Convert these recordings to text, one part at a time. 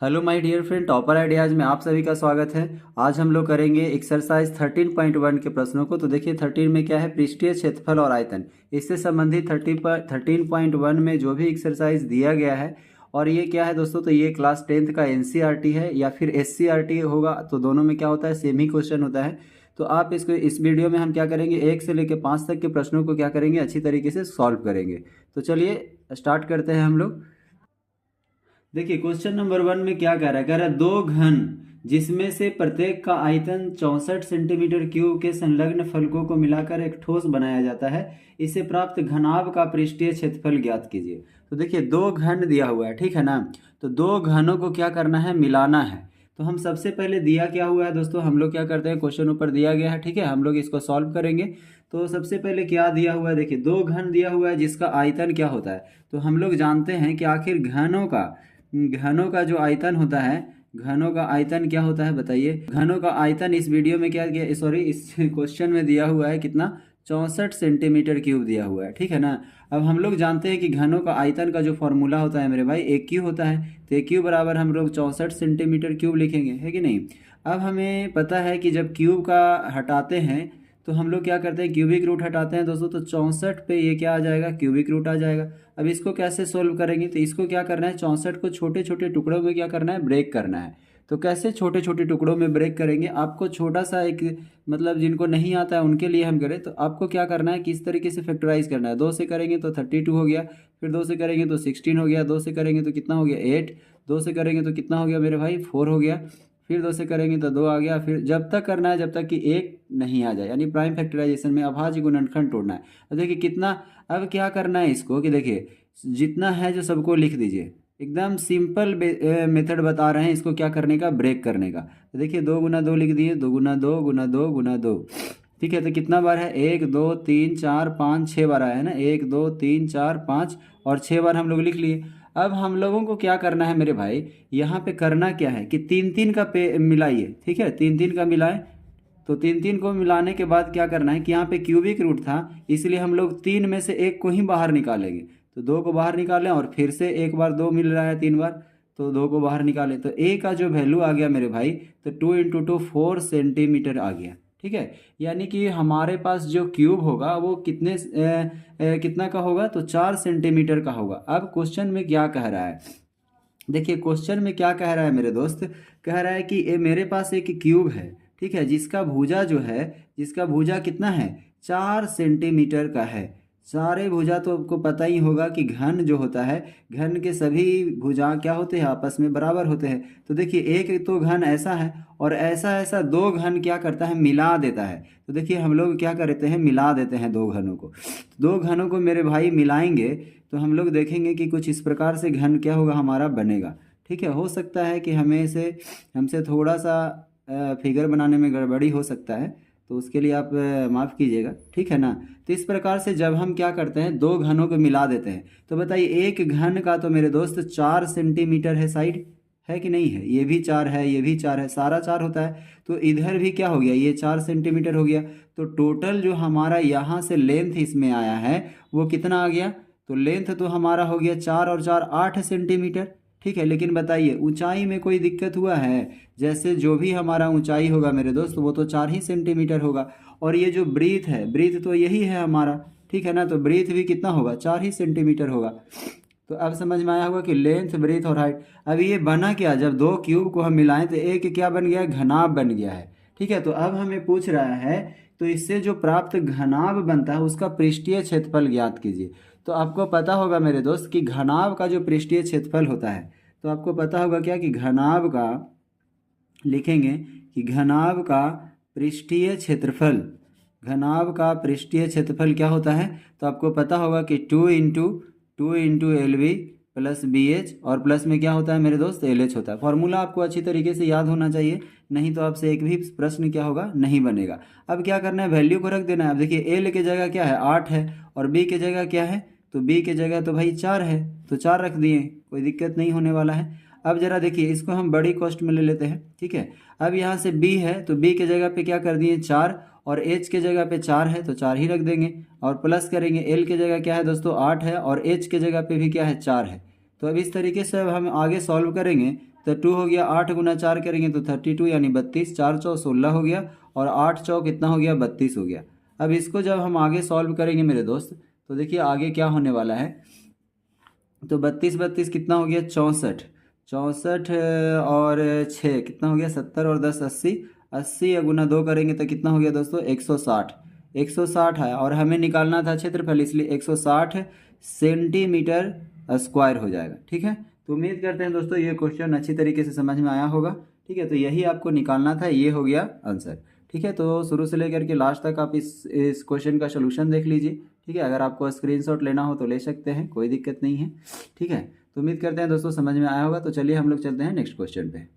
Hello my dear friend, topper ideas में आप सभी का स्वागत है। आज हम लोग करेंगे एक्सरसाइज 13.1 के प्रश्नों को। तो देखिए 13 में क्या है, पृष्ठीय क्षेत्रफल और आयतन। इससे संबंधित 13.1 में जो भी एक्सरसाइज दिया गया है, और ये क्या है दोस्तों, तो ये क्लास 10th का एनसीईआरटी है या फिर एससीईआरटी होगा, तो दोनों में क्या होता है, सेम ही क्वेश्चन होता है। तो आप इसको इस वीडियो में हम क्या करेंगे, 1 से लेकर 5 तक के प्रश्नों को क्या करेंगे, अच्छी तरीके से सॉल्व करेंगे। तो चलिए स्टार्ट करते हैं हम लोग। देखिए क्वेश्चन नंबर 1 में क्या कह रहा है, दो घन जिसमें से प्रत्येक का आयतन 64 सेंटीमीटर क्यूब के संलग्न फलकों को मिलाकर एक ठोस बनाया जाता है, इसे प्राप्त घनाभ का पृष्ठीय क्षेत्रफल ज्ञात कीजिए। तो देखिए दो घन दिया हुआ है, ठीक है ना। तो दो घनों को क्या करना है, मिलाना है। तो हम सबसे पहले दिया क्या हुआ है दोस्तों, हम लोग क्या करते हैं, क्वेश्चन ऊपर दिया गया है, ठीक है, हम लोग इसको सॉल्व करेंगे। तो सबसे पहले क्या दिया हुआ है, देखिए दो घन दिया हुआ है जिसका आयतन क्या होता है। तो हम लोग जानते हैं कि आखिर घनों का जो आयतन होता है, घनों का आयतन क्या होता है बताइए। घनों का आयतन इस वीडियो में क्या दिया, सॉरी इस क्वेश्चन में दिया हुआ है कितना, 64 सेंटीमीटर क्यूब दिया हुआ है, ठीक है ना। अब हम लोग जानते हैं कि घनों का आयतन का जो फॉर्मूला होता है मेरे भाई, एक क्यू होता है। तो एक क्यू बराबर हम लोग 64 सेंटीमीटर क्यूब लिखेंगे, है कि नहीं। अब हमें पता है कि जब क्यूब का हटाते हैं तो हम लोग क्या करते हैं, क्यूबिक रूट हटाते हैं दोस्तों, तो 64 पे ये क्या आ जाएगा, क्यूबिक रूट आ जाएगा। अब इसको कैसे सोल्व करेंगे, तो इसको क्या करना है, 64 को छोटे छोटे टुकड़ों में क्या करना है, ब्रेक करना है। तो कैसे छोटे छोटे टुकड़ों में ब्रेक करेंगे, आपको छोटा सा एक, मतलब जिनको नहीं आता है उनके लिए हम करें, तो आपको क्या करना है, किस तरीके से फैक्टराइज करना है। 2 से करेंगे तो 32 हो गया, फिर 2 से करेंगे तो 16 हो गया, 2 से करेंगे तो कितना हो गया 8, 2 से करेंगे तो कितना हो गया मेरे भाई 4 हो गया, फिर 2 से करेंगे तो 2 आ गया। फिर जब तक करना है जब तक कि एक नहीं आ जाए, यानी प्राइम फैक्टराइजेशन में अभाज्य गुणनखंड तोड़ना है। अब देखिए कितना, अब क्या करना है इसको, कि देखिए जितना है जो सबको लिख दीजिए। एकदम सिंपल मेथड बता रहे हैं इसको क्या करने का, ब्रेक करने का। तो देखिए 2 गुना 2 लिख दिए, 2 गुना 2 गुना 2 गुना 2, ठीक है। तो कितना बार है, 1 2 3 4 5 6 बार आया है ना, 1 2 3 4 5 और 6 बार हम लोग लिख लिए। अब हम लोगों को क्या करना है मेरे भाई, यहाँ पे करना क्या है कि 3 3 का पे मिलाइए, ठीक है, 3 3 का मिलाएं। तो 3 3 को मिलाने के बाद क्या करना है कि यहाँ पे क्यूबिक रूट था, इसलिए हम लोग 3 में से एक को ही बाहर निकालेंगे। तो 2 को बाहर निकालें और फिर से एक बार 2 मिल रहा है 3 बार, तो 2 को बाहर निकालें। तो ए का जो वैल्यू आ गया मेरे भाई, तो 2 इंटू 2 4 सेंटीमीटर आ गया, ठीक है। यानी कि हमारे पास जो क्यूब होगा वो कितना का होगा, तो 4 सेंटीमीटर का होगा। अब क्वेश्चन में क्या कह रहा है, देखिए क्वेश्चन में क्या कह रहा है मेरे दोस्त, कह रहा है कि मेरे पास एक क्यूब है, ठीक है, जिसका भुजा जो है, जिसका भुजा कितना है, 4 सेंटीमीटर का है। सारे भुजा तो आपको पता ही होगा कि घन जो होता है, घन के सभी भुजा क्या होते हैं, आपस में बराबर होते हैं। तो देखिए एक तो घन ऐसा है और ऐसा ऐसा दो घन क्या करता है, मिला देता है। तो देखिए हम लोग क्या करते हैं, मिला देते हैं दो घनों को। दो घनों को मेरे भाई मिलाएंगे तो हम लोग देखेंगे कि कुछ इस प्रकार से घन क्या होगा, हमारा बनेगा, ठीक है। हो सकता है कि हमसे थोड़ा सा फिगर बनाने में गड़बड़ी हो सकता है, तो उसके लिए आप माफ़ कीजिएगा, ठीक है ना। तो इस प्रकार से जब हम क्या करते हैं, दो घनों को मिला देते हैं, तो बताइए एक घन का तो मेरे दोस्त 4 सेंटीमीटर है साइड, है कि नहीं है, ये भी 4 है, ये भी 4 है, सारा 4 होता है। तो इधर भी क्या हो गया, ये 4 सेंटीमीटर हो गया। तो टोटल जो हमारा यहाँ से लेंथ इसमें आया है वो कितना आ गया, तो लेंथ तो हमारा हो गया 4 और 4 8 सेंटीमीटर, ठीक है। लेकिन बताइए ऊंचाई में कोई दिक्कत हुआ है, जैसे जो भी हमारा ऊंचाई होगा मेरे दोस्त वो तो 4 ही सेंटीमीटर होगा। और ये जो ब्रीथ है, ब्रीथ तो यही है हमारा, ठीक है ना। तो ब्रीथ भी कितना होगा, 4 ही सेंटीमीटर होगा। तो अब समझ में आया होगा कि लेंथ, ब्रीथ और हाइट। अब ये बना क्या, जब दो क्यूब को हम मिलाएं तो एक क्या बन गया, घनाभ बन गया है, ठीक है। तो अब हमें पूछ रहा है, तो इससे जो प्राप्त घनाभ बनता है उसका पृष्ठीय क्षेत्रफल ज्ञात कीजिए। तो आपको पता होगा मेरे दोस्त कि घनाभ का जो पृष्ठीय क्षेत्रफल होता है, तो आपको पता होगा क्या कि घनाभ का लिखेंगे कि घनाभ का पृष्ठीय क्षेत्रफल, घनाभ का पृष्ठीय क्षेत्रफल क्या होता है। तो आपको पता होगा कि 2 into L V plus B H, और प्लस में क्या होता है मेरे दोस्त, एल एच होता है। फॉर्मूला आपको अच्छी तरीके से याद होना चाहिए, नहीं तो आपसे एक भी प्रश्न क्या होगा, नहीं बनेगा। अब क्या करना है, वैल्यू को रख देना है। अब देखिए एल की जगह क्या है, 8 है, और बी की जगह क्या है, तो बी की जगह तो भाई 4 है, तो 4 रख दिए, कोई दिक्कत नहीं होने वाला है। अब जरा देखिए इसको हम बड़ी कॉस्ट में ले लेते हैं, ठीक है। अब यहाँ से b है तो b के जगह पे क्या कर दिए 4, और h के जगह पे 4 है तो 4 ही रख देंगे, और प्लस करेंगे l के जगह क्या है दोस्तों 8 है, और h के जगह पे भी क्या है 4 है। तो अब इस तरीके से अब हम आगे सॉल्व करेंगे 2 हो गया, 8 गुना 4 करेंगे तो 32 यानी 32, 4 चौ 16 हो गया और 8 चौ कितना हो गया 32 हो गया। अब इसको जब हम आगे सॉल्व करेंगे मेरे दोस्त तो देखिए आगे क्या होने वाला है। तो 32 32 कितना हो गया 64, 64 और 6 कितना हो गया 70 और 10 80, 80 या गुना 2 करेंगे तो कितना हो गया दोस्तों 160, 160 है और हमें निकालना था क्षेत्रफल, इसलिए 160 सेंटीमीटर स्क्वायर हो जाएगा। ठीक है, तो उम्मीद करते हैं दोस्तों ये क्वेश्चन अच्छी तरीके से समझ में आया होगा। ठीक है, तो यही आपको निकालना था, ये हो गया आंसर। ठीक है, तो शुरू से लेकर के लास्ट तक आप इस क्वेश्चन का सोल्यूशन देख लीजिए। ठीक है, अगर आपको स्क्रीनशॉट लेना हो तो ले सकते हैं, कोई दिक्कत नहीं है। ठीक है, तो उम्मीद करते हैं दोस्तों समझ में आया होगा। तो चलिए हम लोग चलते हैं नेक्स्ट क्वेश्चन पे।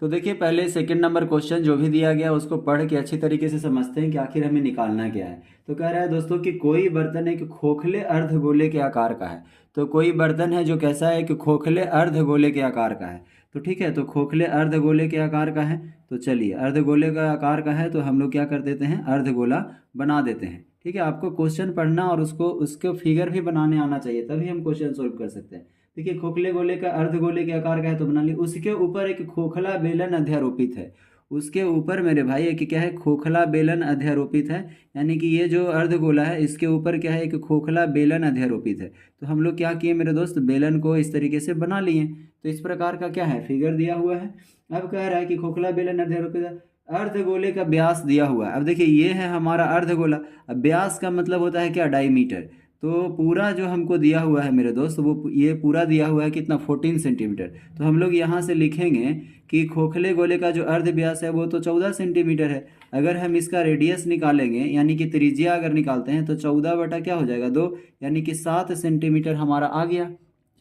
तो देखिए पहले सेकंड नंबर क्वेश्चन जो भी दिया गया उसको पढ़ के अच्छी तरीके से समझते हैं कि आखिर हमें निकालना क्या है। तो कह रहा है दोस्तों कि कोई बर्तन एक खोखले अर्धगोले के आकार का है। तो कोई बर्तन है जो कैसा है कि खोखले अर्धगोले के आकार का है। तो ठीक है, तो खोखले अर्धगोले के आकार का है। तो चलिए अर्धगोले का आकार का है तो हम लोग क्या कर देते हैं, अर्धगोला बना देते हैं। ठीक है, आपको क्वेश्चन पढ़ना और उसको फिगर भी बनाने आना चाहिए, तभी हम क्वेश्चन सोल्व कर सकते हैं। देखिए खोखले गोले का अर्धगोले के आकार का है तो बना ली। उसके ऊपर एक खोखला बेलन अध्यारोपित है। उसके ऊपर मेरे भाई एक क्या है, खोखला बेलन अध्यारोपित है। यानी कि ये जो अर्धगोला है इसके ऊपर क्या है, एक खोखला बेलन अध्यारोपित है। तो हम लोग क्या किए मेरे दोस्त, बेलन को इस तरीके से बना लिए। तो इस प्रकार का क्या है, फिगर दिया हुआ है। अब कह रहा है कि खोखला बेलन अध्यारोपित है, अर्धगोले का व्यास दिया हुआ है। अब देखिए ये है हमारा अर्धगोला। अब व्यास का मतलब होता है क्या, डायमीटर। तो पूरा जो हमको दिया हुआ है मेरे दोस्त वो ये पूरा दिया हुआ है कितना, 14 सेंटीमीटर। तो हम लोग यहाँ से लिखेंगे कि खोखले गोले का जो अर्ध व्यास है वो तो 14 सेंटीमीटर है। अगर हम इसका रेडियस निकालेंगे यानी कि त्रिज्या अगर निकालते हैं तो 14 बटा क्या हो जाएगा 2, यानी कि 7 सेंटीमीटर हमारा आ गया।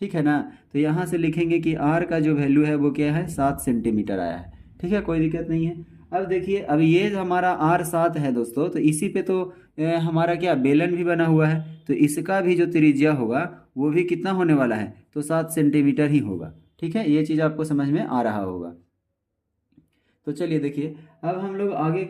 ठीक है ना, तो यहाँ से लिखेंगे कि आर का जो वैल्यू है वो क्या है, 7 सेंटीमीटर आया है। ठीक है, कोई दिक्कत नहीं है। अब देखिए अब ये हमारा आर 7 है दोस्तों, तो इसी पे तो हमारा क्या बेलन भी बना हुआ है। तो इसका भी जो त्रिज्या होगा वो भी कितना होने वाला है, तो 7 सेंटीमीटर ही होगा। ठीक है, ये चीज़ आपको समझ में आ रहा होगा। तो चलिए देखिए अब हम लोग आगे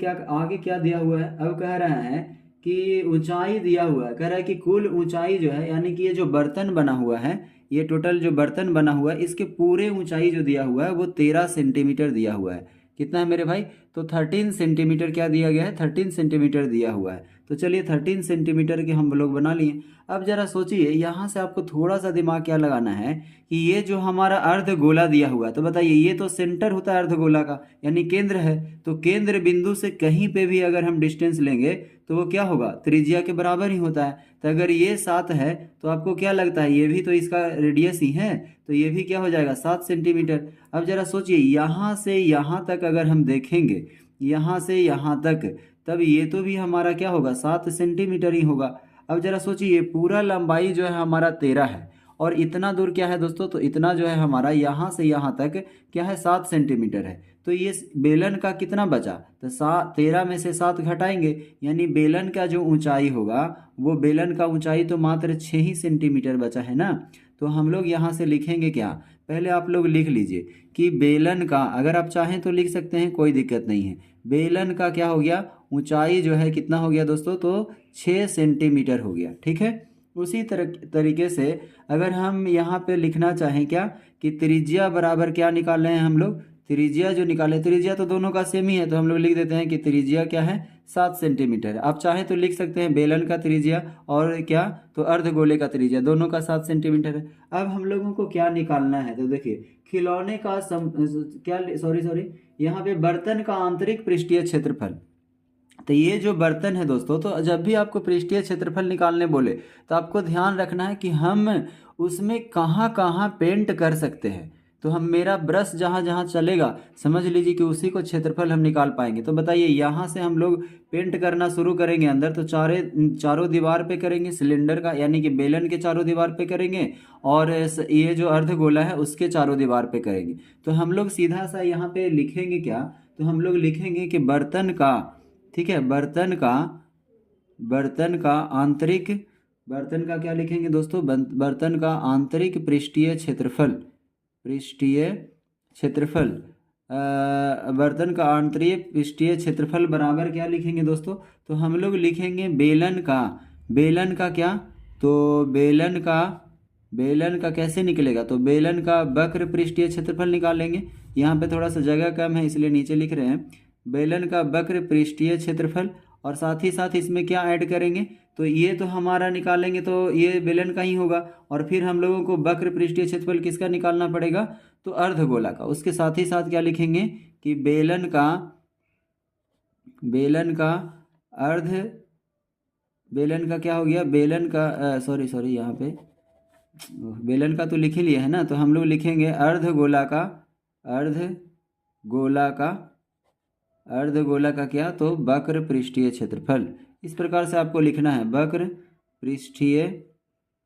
क्या दिया हुआ है। अब कह रहा है कि ऊंचाई दिया हुआ है। कह रहा है कि कुल ऊंचाई जो है, यानी कि ये जो बर्तन बना हुआ है, ये टोटल जो बर्तन बना हुआ है इसके पूरे ऊंचाई जो दिया हुआ है वो 13 सेंटीमीटर दिया हुआ है। कितना है मेरे भाई, तो 13 सेंटीमीटर क्या दिया गया है, 13 सेंटीमीटर दिया हुआ है। तो चलिए 13 सेंटीमीटर के हम लोग बना लिए। अब जरा सोचिए यहाँ से आपको थोड़ा सा दिमाग क्या लगाना है कि ये जो हमारा अर्धगोला दिया हुआ है, तो बताइए ये तो सेंटर होता है अर्धगोला का, यानी केंद्र है। तो केंद्र बिंदु से कहीं पे भी अगर हम डिस्टेंस लेंगे तो वो क्या होगा, त्रिज्या के बराबर ही होता है। तो अगर ये 7 है तो आपको क्या लगता है, ये भी तो इसका रेडियस ही है, तो ये भी क्या हो जाएगा 7 सेंटीमीटर। अब जरा सोचिए यहाँ से यहाँ तक अगर हम देखेंगे, यहाँ से यहाँ तक, तब ये तो भी हमारा क्या होगा 7 सेंटीमीटर ही होगा। अब जरा सोचिए पूरा लंबाई जो है हमारा 13 है और इतना दूर क्या है दोस्तों, तो इतना जो है हमारा यहाँ से यहाँ तक क्या है 7 सेंटीमीटर है। तो ये बेलन का कितना बचा, तो 13 में से 7 घटाएंगे, यानी बेलन का जो ऊंचाई होगा वो बेलन का ऊंचाई तो मात्र 6 ही सेंटीमीटर बचा है ना। तो हम लोग यहाँ से लिखेंगे क्या, पहले आप लोग लिख लीजिए कि बेलन का, अगर आप चाहें तो लिख सकते हैं, कोई दिक्कत नहीं है। बेलन का क्या हो गया, ऊंचाई जो है कितना हो गया दोस्तों, तो 6 सेंटीमीटर हो गया। ठीक है, उसी तरीके से अगर हम यहाँ पे लिखना चाहें क्या, कि त्रिज्या बराबर क्या निकाल रहे हैं हम लोग, त्रिज्या जो निकाले, त्रिज्या तो दोनों का सेम ही है, तो हम लोग लिख देते हैं कि त्रिज्या क्या है 7 सेंटीमीटर है। आप चाहें तो लिख सकते हैं बेलन का त्रिज्या और क्या, तो अर्धगोले का त्रिज्या, दोनों का 7 सेंटीमीटर है। अब हम लोगों को क्या निकालना है, तो देखिए खिलौने का सॉरी यहाँ पे बर्तन का आंतरिक पृष्ठीय क्षेत्रफल। तो ये जो बर्तन है दोस्तों, तो जब भी आपको पृष्ठीय क्षेत्रफल निकालने बोले तो आपको ध्यान रखना है कि हम उसमें कहाँ कहाँ पेंट कर सकते हैं। तो हम मेरा ब्रश जहाँ जहाँ चलेगा समझ लीजिए कि उसी को क्षेत्रफल हम निकाल पाएंगे। तो बताइए यहाँ से हम लोग पेंट करना शुरू करेंगे अंदर, तो चारों दीवार पे करेंगे सिलेंडर का, यानी कि बेलन के चारों दीवार पे करेंगे, और ये जो अर्धगोला है उसके चारों दीवार पे करेंगे। तो हम लोग सीधा सा यहाँ पे लिखेंगे क्या, तो हम लोग लिखेंगे कि बर्तन का, ठीक है, बर्तन का आंतरिक, बर्तन का क्या लिखेंगे दोस्तों, बर्तन का आंतरिक पृष्ठीय क्षेत्रफल, बर्तन का आंतरिक पृष्ठीय क्षेत्रफल बराबर क्या लिखेंगे दोस्तों, तो हम लोग लिखेंगे बेलन का क्या, तो बेलन का बेलन का कैसे निकलेगा, तो बेलन का वक्र पृष्ठीय क्षेत्रफल निकालेंगे। यहाँ पे थोड़ा सा जगह कम है इसलिए नीचे लिख रहे हैं, बेलन का वक्र पृष्ठीय क्षेत्रफल, और साथ ही साथ इसमें क्या ऐड करेंगे, तो ये तो हमारा निकालेंगे तो ये बेलन का ही होगा, और फिर हम लोगों को वक्र पृष्ठीय क्षेत्रफल किसका निकालना पड़ेगा, तो अर्धगोला का। उसके साथ ही साथ क्या लिखेंगे कि बेलन का क्या हो गया, बेलन का सॉरी यहाँ पे बेलन का तो लिख ही लिया है ना, तो हम लोग लिखेंगे अर्धगोला का क्या, तो वक्र पृष्ठीय क्षेत्रफल। इस प्रकार से आपको लिखना है, वक्र पृष्ठीय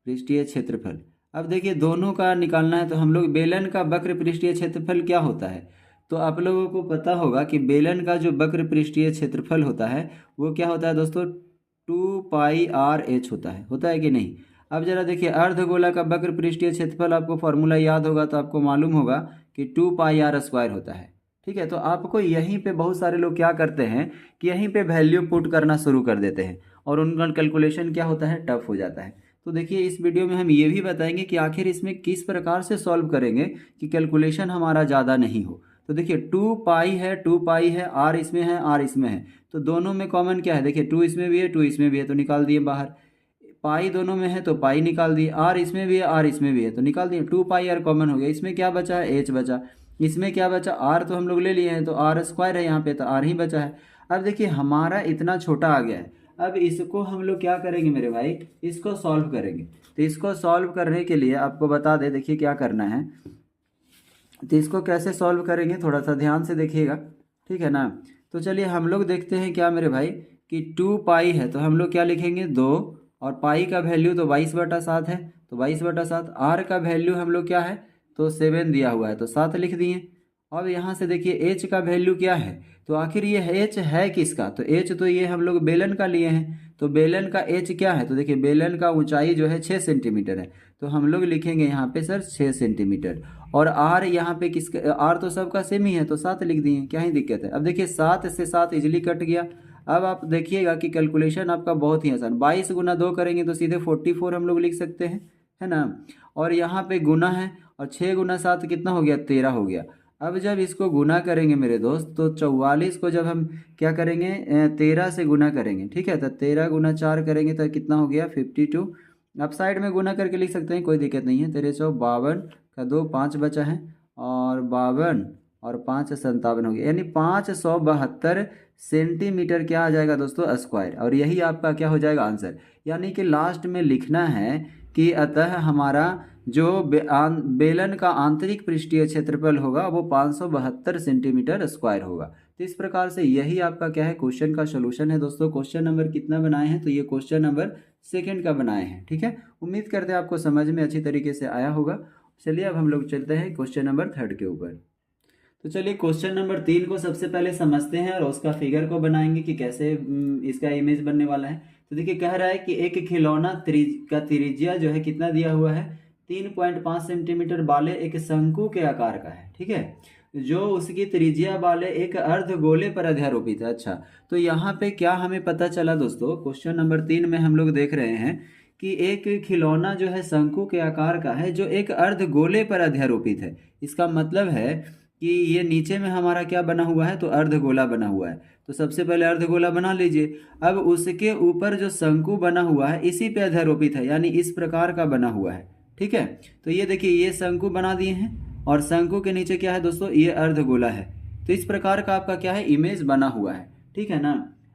क्षेत्रफल। अब देखिए दोनों का निकालना है, तो हम लोग बेलन का वक्र पृष्ठीय क्षेत्रफल क्या होता है, तो आप लोगों को पता होगा कि बेलन का जो वक्र पृष्ठीय क्षेत्रफल होता है वो क्या होता है दोस्तों, 2πr/h होता है कि नहीं। अब जरा देखिए अर्धगोला का वक्र पृष्ठीय क्षेत्रफल आपको फॉर्मूला याद होगा तो आपको मालूम होगा कि 2πr² होता है। ठीक है, तो आपको यहीं पे बहुत सारे लोग क्या करते हैं कि यहीं पे वैल्यू पुट करना शुरू कर देते हैं और उनका कैलकुलेशन क्या होता है, टफ हो जाता है। तो देखिए इस वीडियो में हम ये भी बताएंगे कि आखिर इसमें किस प्रकार से सॉल्व करेंगे कि कैलकुलेशन हमारा ज़्यादा नहीं हो। तो देखिए 2π है, r इसमें है, r इसमें है, तो दोनों में कॉमन क्या है, देखिए 2 इसमें भी है, 2 इसमें भी है, तो निकाल दिए बाहर। पाई दोनों में है तो पाई निकाल दिए, r इसमें भी है, r इसमें भी है, तो निकाल दिए। 2πr कॉमन हो गया, इसमें क्या बचा है, h बचा, इसमें क्या बचा, r तो हम लोग ले लिए हैं, तो r² है यहाँ पे, तो r ही बचा है। अब देखिए हमारा इतना छोटा आ गया है, अब इसको हम लोग क्या करेंगे मेरे भाई, इसको सॉल्व करेंगे। तो इसको सॉल्व करने के लिए आपको बता दे, देखिए क्या करना है, तो इसको कैसे सॉल्व करेंगे थोड़ा सा ध्यान से देखिएगा, ठीक है ना। तो चलिए हम लोग देखते हैं क्या मेरे भाई कि 2π है तो हम लोग क्या लिखेंगे 2, और पाई का वैल्यू तो 22/7 है, तो 22/7। r का वैल्यू हम लोग क्या है, तो 7 दिया हुआ है, तो 7 लिख दिए। अब यहाँ से देखिए h का वैल्यू क्या है, तो आखिर ये h है किसका, तो h तो ये हम लोग बेलन का लिए हैं, तो बेलन का h क्या है, तो देखिए बेलन का ऊंचाई जो है 6 सेंटीमीटर है, तो हम लोग लिखेंगे यहाँ पे सर 6 सेंटीमीटर। और r यहाँ पे किसका, r तो सबका सेम ही है, तो 7 लिख दिए, क्या ही दिक्कत है। अब देखिए 7 से 7 इजिली कट गया। अब आप देखिएगा कि कैलकुलेशन आपका बहुत ही आसान, 22 गुना 2 करेंगे तो सीधे 44 हम लोग लिख सकते हैं, है ना। और यहाँ पे गुना है, और 6 गुना 7 कितना हो गया, 13 हो गया। अब जब इसको गुना करेंगे मेरे दोस्त, तो 44 को जब हम क्या करेंगे 13 से गुना करेंगे, ठीक है, तो 13 गुना 4 करेंगे तो कितना हो गया 52। आप साइड में गुना करके लिख सकते हैं, कोई दिक्कत नहीं है। 13 चौ 52 का 2 5 बचा है, और 52 और 5 57 हो गया, यानी 572 सेंटीमीटर क्या आ जाएगा दोस्तों, स्क्वायर। और यही आपका क्या हो जाएगा आंसर, यानी कि लास्ट में लिखना है कि अतः हमारा जो बेलन का आंतरिक पृष्ठीय क्षेत्रफल होगा वो 572 सेंटीमीटर स्क्वायर होगा। तो इस प्रकार से यही आपका क्या है, क्वेश्चन का सोल्यूशन है दोस्तों। क्वेश्चन नंबर कितना बनाए हैं, तो ये क्वेश्चन नंबर 2 का बनाए हैं, ठीक है। उम्मीद करते हैं आपको समझ में अच्छी तरीके से आया होगा। चलिए अब हम लोग चलते हैं क्वेश्चन नंबर 3 के ऊपर। तो चलिए क्वेश्चन नंबर 3 को सबसे पहले समझते हैं और उसका फिगर को बनाएंगे कि कैसे इसका इमेज बनने वाला है। तो देखिए कह रहा है कि एक खिलौना का त्रिज्या जो है कितना दिया हुआ है, 3.5 सेंटीमीटर वाले एक शंकु के आकार का है, ठीक है, जो उसकी त्रिज्या वाले एक अर्धगोले पर अध्यारोपित है। अच्छा, तो यहाँ पे क्या हमें पता चला दोस्तों, क्वेश्चन नंबर 3 में हम लोग देख रहे हैं कि एक खिलौना जो है शंकु के आकार का है जो एक अर्धगोले पर अध्यारोपित है। इसका मतलब है कि ये नीचे में हमारा क्या बना हुआ है, तो अर्धगोला बना हुआ है। तो सबसे पहले अर्धगोला बना लीजिए। अब उसके ऊपर जो शंकु बना हुआ है इसी पे अध्यारोपित है, यानी इस प्रकार का बना हुआ है, ठीक है। तो ये देखिए ये शंकु बना दिए हैं, और शंकु के नीचे क्या है दोस्तों, ये अर्धगोला है। तो इस प्रकार का आपका क्या है, इमेज बना हुआ है, ठीक है ना।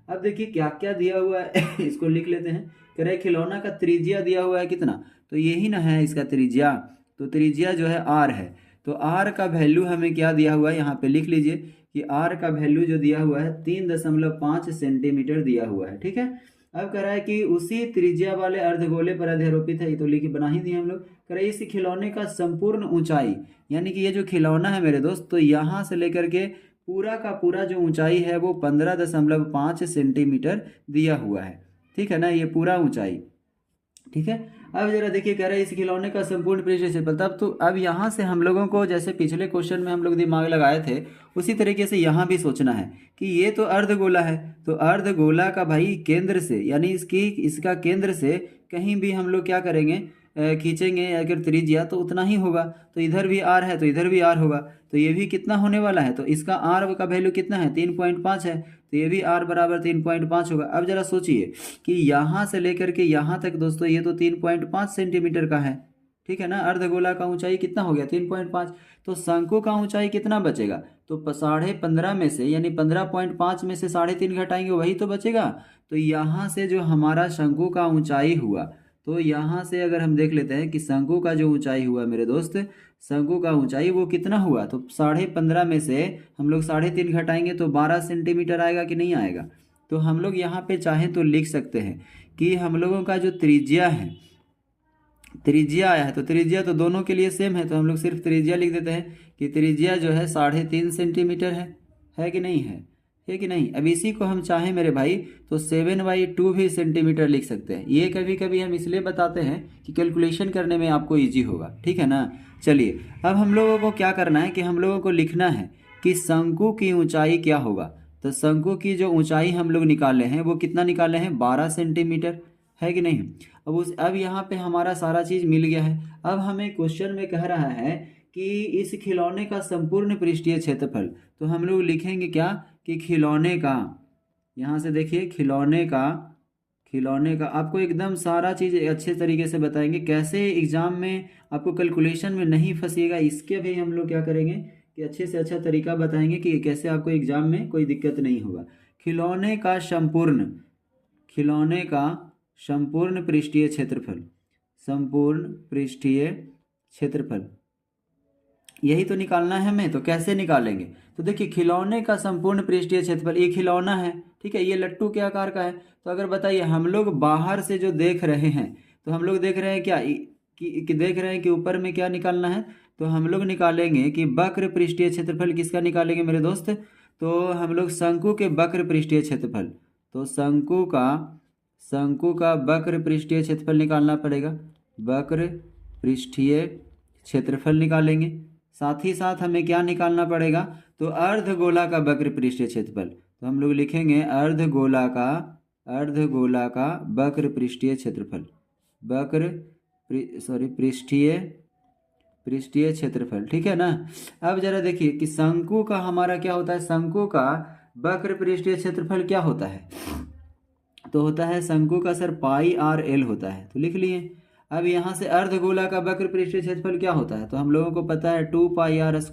अब देखिए क्या क्या दिया हुआ है इसको लिख लेते हैं। कह रहे खिलौना का त्रिज्या दिया हुआ है कितना, तो यही ना है इसका त्रिज्या, तो त्रिज्या जो है r है। तो r का वैल्यू हमें क्या दिया हुआ है, यहाँ पे लिख लीजिए कि r का वैल्यू जो दिया हुआ है 3.5 सेंटीमीटर दिया हुआ है, ठीक है। अब कह रहा है कि उसी त्रिज्या वाले अर्धगोले पर अध्यारोपित है, ये तो लिख बना ही दिए हम लोग। कह रहा है इस खिलौने का संपूर्ण ऊंचाई, यानी कि ये जो खिलौना है मेरे दोस्त, तो यहाँ से लेकर के पूरा का पूरा जो ऊंचाई है वो 15.5 सेंटीमीटर दिया हुआ है, ठीक है ना, ये पूरा ऊंचाई, ठीक है। अब जरा देखिए कह रहे हैं इस खिलौने का संपूर्ण पृष्ठीय क्षेत्रफल। तब तो अब यहाँ से हम लोगों को जैसे पिछले क्वेश्चन में हम लोग दिमाग लगाए थे उसी तरीके से यहाँ भी सोचना है कि ये तो अर्धगोला है, तो अर्धगोला का भाई केंद्र से, यानी इसका केंद्र से कहीं भी हम लोग क्या करेंगे, खींचेंगे अगर त्रिज्या तो उतना ही होगा। तो इधर भी आर है तो इधर भी आर होगा, तो ये भी कितना होने वाला है, तो इसका आर का वैल्यू कितना है 3.5 है, तो ये भी आर बराबर 3.5 होगा। अब जरा सोचिए कि यहाँ से लेकर के यहाँ तक दोस्तों ये तो 3.5 सेंटीमीटर का है, ठीक है ना। अर्धगोला का ऊंचाई कितना हो गया 3.5, तो शंकु का ऊंचाई कितना बचेगा, तो 15.5 में से यानी 15.5 में से 3.5 घटाएंगे वही तो बचेगा। तो यहाँ से जो हमारा शंकु का ऊंचाई हुआ, तो यहाँ से अगर हम देख लेते हैं कि शंकु का जो ऊंचाई हुआ मेरे दोस्त, शंकु का ऊंचाई वो कितना हुआ, तो 15.5 में से हम लोग 3.5 घटाएंगे तो 12 सेंटीमीटर आएगा कि नहीं आएगा। तो हम लोग यहाँ पे चाहें तो लिख सकते हैं कि हम लोगों का जो त्रिज्या है, त्रिज्या आया है, तो त्रिज्या तो दोनों के लिए सेम है, तो हम लोग सिर्फ त्रिज्या लिख देते हैं कि त्रिज्या जो है 3.5 सेंटीमीटर है कि नहीं है कि नहीं। अब इसी को हम चाहें मेरे भाई तो 7/2 भी सेंटीमीटर लिख सकते हैं। ये कभी कभी हम इसलिए बताते हैं कि कैलकुलेशन करने में आपको ईजी होगा, ठीक है ना। चलिए अब हम लोगों को क्या करना है कि हम लोगों को लिखना है कि शंकु की ऊंचाई क्या होगा। तो शंकु की जो ऊंचाई हम लोग निकाले हैं वो कितना निकाले हैं 12 सेंटीमीटर, है कि नहीं। अब यहाँ पे हमारा सारा चीज़ मिल गया है। अब हमें क्वेश्चन में कह रहा है कि इस खिलौने का संपूर्ण पृष्ठीय क्षेत्रफल, तो हम लोग लिखेंगे क्या कि खिलौने का, यहाँ से देखिए खिलौने का आपको एकदम सारा चीज़ अच्छे तरीके से बताएंगे कैसे एग्जाम में आपको कैलकुलेशन में नहीं फंसिएगा। इसके भी हम लोग क्या करेंगे कि अच्छे से अच्छा तरीका बताएंगे कि कैसे आपको एग्जाम में कोई दिक्कत नहीं होगा। खिलौने का संपूर्ण पृष्ठीय क्षेत्रफल, यही तो निकालना है हमें। तो कैसे निकालेंगे, तो देखिए खिलौने का संपूर्ण पृष्ठीय क्षेत्रफल, ये खिलौना है, ठीक है, ये लट्टू के आकार का है। तो अगर बताइए हम लोग बाहर से जो देख रहे हैं, तो हम लोग देख रहे हैं क्या कि देख रहे हैं कि ऊपर में क्या निकालना है, तो हम लोग निकालेंगे कि वक्र पृष्ठीय क्षेत्रफल किसका निकालेंगे मेरे दोस्त, तो हम लोग शंकु के वक्र पृष्ठीय क्षेत्रफल, तो शंकु का वक्र पृष्ठीय क्षेत्रफल निकालना पड़ेगा, वक्र पृष्ठीय क्षेत्रफल निकालेंगे। साथ ही साथ हमें क्या निकालना पड़ेगा, तो अर्धगोला का वक्र पृष्ठीय क्षेत्रफल, तो हम लोग लिखेंगे अर्धगोला का वक्र पृष्ठीय क्षेत्रफल, पृष्ठीय क्षेत्रफल, ठीक है ना। अब जरा देखिए कि शंकु का हमारा क्या होता है, शंकु का वक्र पृष्ठीय क्षेत्रफल क्या होता है, तो होता है शंकु का सर πr/l होता है, तो लिख लिए। अब यहाँ से अर्धगोला का वक्र पृष्ठीय क्षेत्रफल क्या होता है, तो हम लोगों को पता है 2πr²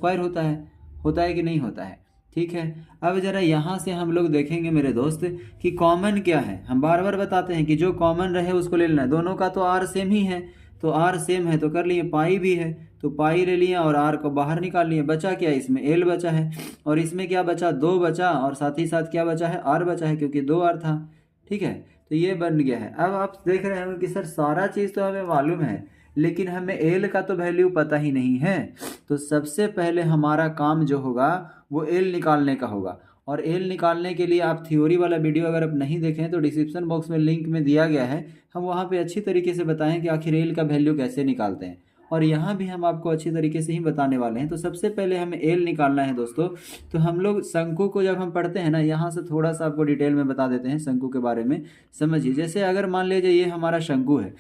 होता है कि नहीं होता है, ठीक है। अब जरा यहाँ से हम लोग देखेंगे मेरे दोस्त कि कॉमन क्या है। हम बार बार बताते हैं कि जो कॉमन रहे उसको ले लेना है। दोनों का तो आर सेम ही है, तो आर सेम है तो कर लिए, पाई भी है तो पाई ले लिए और आर को बाहर निकाल लिए। बचा क्या, इसमें एल बचा है और इसमें क्या बचा 2 बचा और साथ ही साथ क्या बचा है आर बचा है, क्योंकि 2 आर था, ठीक है। तो ये बन गया है। अब आप देख रहे हैं कि सर सारा चीज़ तो हमें मालूम है लेकिन हमें एल का तो वैल्यू पता ही नहीं है। तो सबसे पहले हमारा काम जो होगा वो एल निकालने का होगा। और एल निकालने के लिए आप थ्योरी वाला वीडियो अगर आप नहीं देखें तो डिस्क्रिप्शन बॉक्स में लिंक में दिया गया है, हम वहाँ पे अच्छी तरीके से बताएं कि आखिर एल का वैल्यू कैसे निकालते हैं। और यहाँ भी हम आपको अच्छी तरीके से ही बताने वाले हैं। तो सबसे पहले हमें एल निकालना है दोस्तों। तो हम लोग शंकु को जब हम पढ़ते हैं ना, यहाँ से थोड़ा सा आपको डिटेल में बता देते हैं शंकु के बारे में। समझिए, जैसे अगर मान लीजिए ये हमारा शंकु है,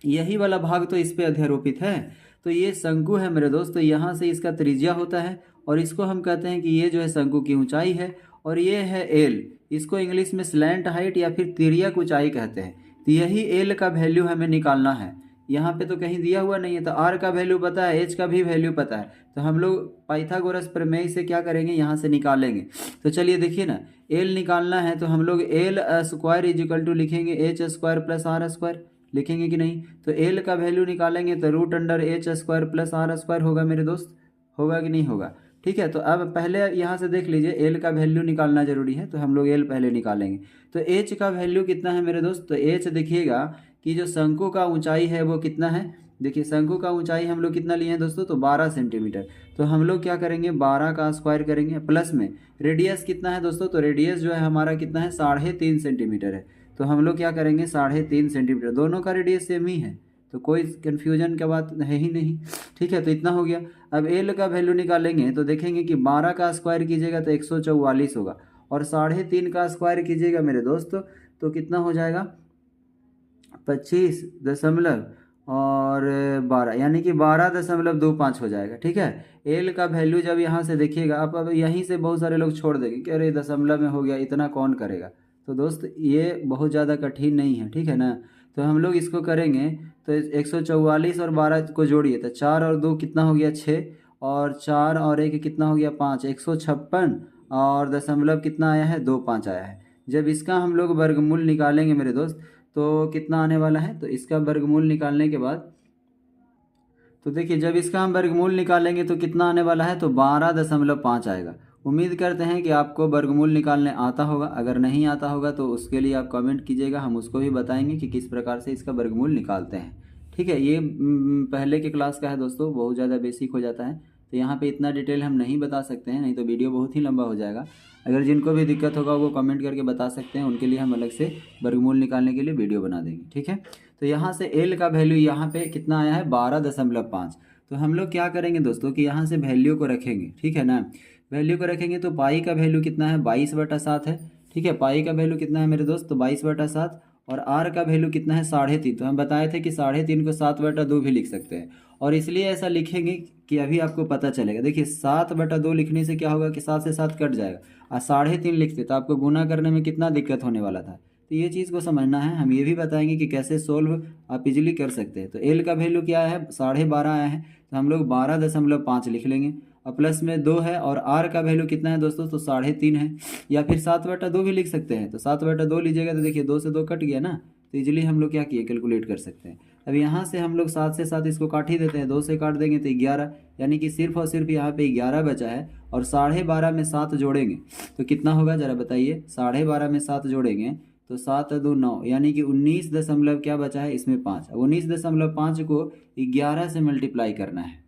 यही वाला भाग तो इस पे अध्यारोपित है, तो ये शंकु है मेरे दोस्त। तो यहाँ से इसका त्रिज्या होता है और इसको हम कहते हैं कि ये जो है शंकु की ऊंचाई है और ये है एल। इसको इंग्लिश में स्लैंट हाइट या फिर तिर्यक ऊंचाई कहते हैं। तो यही एल का वैल्यू हमें निकालना है। यहाँ पे तो कहीं दिया हुआ नहीं है, तो आर का वैल्यू पता है, एच का भी वैल्यू पता है, तो हम लोग पाइथागोरस प्रमेय से क्या करेंगे, यहाँ से निकालेंगे। तो चलिए देखिए ना, एल निकालना है तो हम लोग एल स्क्वायर इजिकल टू लिखेंगे H square plus R square, लिखेंगे कि नहीं। तो एल का वैल्यू निकालेंगे तो √h² प्लस r² होगा मेरे दोस्त, होगा कि नहीं होगा, ठीक है। तो अब पहले यहाँ से देख लीजिए एल का वैल्यू निकालना जरूरी है, तो हम लोग एल पहले निकालेंगे। तो एच का वैल्यू कितना है मेरे दोस्त, तो एच देखिएगा कि जो शंकु का ऊंचाई है वो कितना है। देखिए शंकु का ऊंचाई हम लोग कितना लिए हैं दोस्तों, तो 12 सेंटीमीटर। तो हम लोग क्या करेंगे 12 का स्क्वायर करेंगे, प्लस में रेडियस कितना है दोस्तों, तो रेडियस जो है हमारा कितना है 3.5 सेंटीमीटर है। तो हम लोग क्या करेंगे 3.5 सेंटीमीटर, दोनों का रेडियस सेम ही है, तो कोई कन्फ्यूजन का बात है ही नहीं, ठीक है। तो इतना हो गया। अब एल का वैल्यू निकालेंगे तो देखेंगे कि 12 का स्क्वायर कीजिएगा तो 144 होगा और 3.5 का स्क्वायर कीजिएगा मेरे दोस्त तो कितना हो जाएगा 25.8 और 12, यानी कि 12.25 हो जाएगा। ठीक है, एल का वैल्यू जब यहाँ से देखिएगा आप, अब यहीं से बहुत सारे लोग छोड़ देंगे कि अरे दशमलव में हो गया, इतना कौन करेगा। तो दोस्त ये बहुत ज़्यादा कठिन नहीं है, ठीक है ना। तो हम लोग इसको करेंगे तो 144 और 12 को जोड़िए तो 4 और 2 कितना हो गया 6, और 4 और 1 कितना हो गया 5, 156, और दशमलव कितना आया है 25 आया है। जब इसका हम लोग वर्गमूल निकालेंगे मेरे दोस्त तो कितना आने वाला है, तो इसका वर्गमूल निकालने के बाद तो देखिए जब इसका हम वर्गमूल निकालेंगे तो कितना आने वाला है, तो 12.5 आएगा। उम्मीद करते हैं कि आपको वर्गमूल निकालने आता होगा। अगर नहीं आता होगा तो उसके लिए आप कमेंट कीजिएगा, हम उसको भी बताएंगे कि किस प्रकार से इसका वर्गमूल निकालते हैं। ठीक है, ये पहले के क्लास का है दोस्तों, बहुत ज़्यादा बेसिक हो जाता है, तो यहाँ पे इतना डिटेल हम नहीं बता सकते हैं, नहीं तो वीडियो बहुत ही लंबा हो जाएगा। अगर जिनको भी दिक्कत होगा वो कमेंट करके बता सकते हैं, उनके लिए हम अलग से वर्गमूल निकालने के लिए वीडियो बना देंगे। ठीक है, तो यहाँ से एल का वैल्यू यहाँ पे कितना आया है 12.5। तो हम लोग क्या करेंगे दोस्तों कि यहाँ से वैल्यू को रखेंगे, ठीक है ना। वैल्यू को रखेंगे तो पाई का वैल्यू कितना है 22/7 है। ठीक है, पाई का वैल्यू कितना है मेरे दोस्त, तो 22/7, और आर का वैल्यू कितना है 3.5। तो हम बताए थे कि 3.5 को 7/2 भी लिख सकते हैं, और इसलिए ऐसा लिखेंगे कि अभी आपको पता चलेगा। देखिए 7/2 लिखने से क्या होगा कि 7 से 7 कट जाएगा, और 3.5 लिखते तो आपको गुना करने में कितना दिक्कत होने वाला था। तो ये चीज़ को समझना है। हम ये भी बताएंगे कि कैसे सोल्व आप इजीली कर सकते हैं। तो एल का वैल्यू क्या है 12.5 आया है, तो हम लोग 12.5 लिख लेंगे, और प्लस में 2 है, और आर का वैल्यू कितना है दोस्तों, तो 3.5 है, या फिर 7/2 भी लिख सकते हैं। तो 7/2 लीजिएगा तो देखिए 2 से 2 कट गया ना, तो इजीली हम लोग क्या किए कैलकुलेट कर सकते हैं। अब यहाँ से हम लोग 7 से 7 इसको काट ही देते हैं, 2 से काट देंगे तो 11, यानी कि सिर्फ और सिर्फ यहाँ पे 11 बचा है। और 12.5 में 7 जोड़ेंगे तो कितना होगा ज़रा बताइए, 12.5 में 7 जोड़ेंगे तो 7 2 9, यानी कि 19 दशमलव क्या बचा है इसमें 5। 19.5 को 11 से मल्टीप्लाई करना है।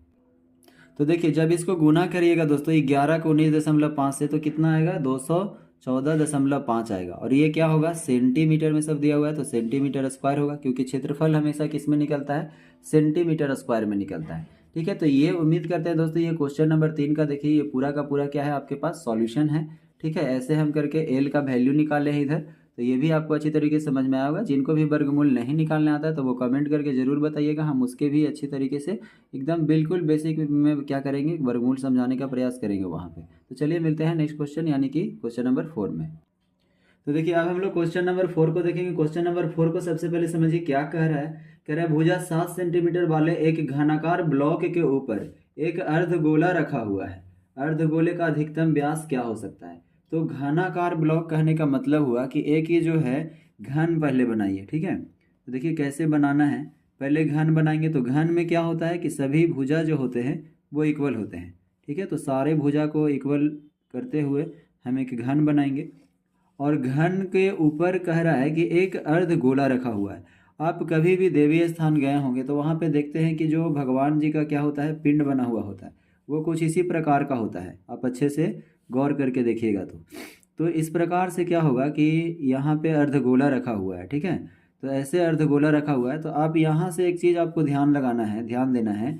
तो देखिए जब इसको गुना करिएगा दोस्तों 11 को 19.5 से, तो कितना आएगा 214.5 आएगा। और ये क्या होगा सेंटीमीटर में सब दिया हुआ है, तो सेंटीमीटर स्क्वायर होगा, क्योंकि क्षेत्रफल हमेशा किस में निकलता है, सेंटीमीटर स्क्वायर में निकलता है। ठीक है, तो ये उम्मीद करते हैं दोस्तों ये क्वेश्चन नंबर 3 का देखिए ये पूरा का पूरा क्या है आपके पास सॉल्यूशन है। ठीक है, ऐसे हम करके एल का वैल्यू निकाले हैं इधर, तो ये भी आपको अच्छी तरीके से समझ में आया होगा। जिनको भी वर्गमूल नहीं निकालने आता है तो वो कमेंट करके ज़रूर बताइएगा, हम उसके भी अच्छी तरीके से एकदम बिल्कुल बेसिक में क्या करेंगे वर्गमूल समझाने का प्रयास करेंगे वहाँ पे। तो चलिए मिलते हैं नेक्स्ट क्वेश्चन यानी कि क्वेश्चन नंबर 4 में। तो देखिए अब हम लोग क्वेश्चन नंबर 4 को देखेंगे। क्वेश्चन नंबर 4 को सबसे पहले समझिए क्या कह रहा है। कह रहा है भुजा 7 सेंटीमीटर वाले एक घनाकार ब्लॉक के ऊपर एक अर्धगोला रखा हुआ है, अर्धगोले का अधिकतम व्यास क्या हो सकता है। तो घनाकार ब्लॉक कहने का मतलब हुआ कि एक ये जो है घन पहले बनाइए। ठीक है, तो देखिए कैसे बनाना है, पहले घन बनाएंगे। तो घन में क्या होता है कि सभी भुजा जो होते हैं वो इक्वल होते हैं। ठीक है, तो सारे भुजा को इक्वल करते हुए हम एक घन बनाएंगे, और घन के ऊपर कह रहा है कि एक अर्ध गोला रखा हुआ है। आप कभी भी देवी स्थान गए होंगे तो वहाँ पे देखते हैं कि जो भगवान जी का क्या होता है पिंड बना हुआ होता है, वो कुछ इसी प्रकार का होता है। आप अच्छे से गौर करके देखिएगा तो इस प्रकार से क्या होगा कि यहाँ पे अर्धगोला रखा हुआ है। ठीक है, तो ऐसे अर्धगोला रखा हुआ है। तो आप यहाँ से एक चीज़ आपको ध्यान लगाना है, ध्यान देना है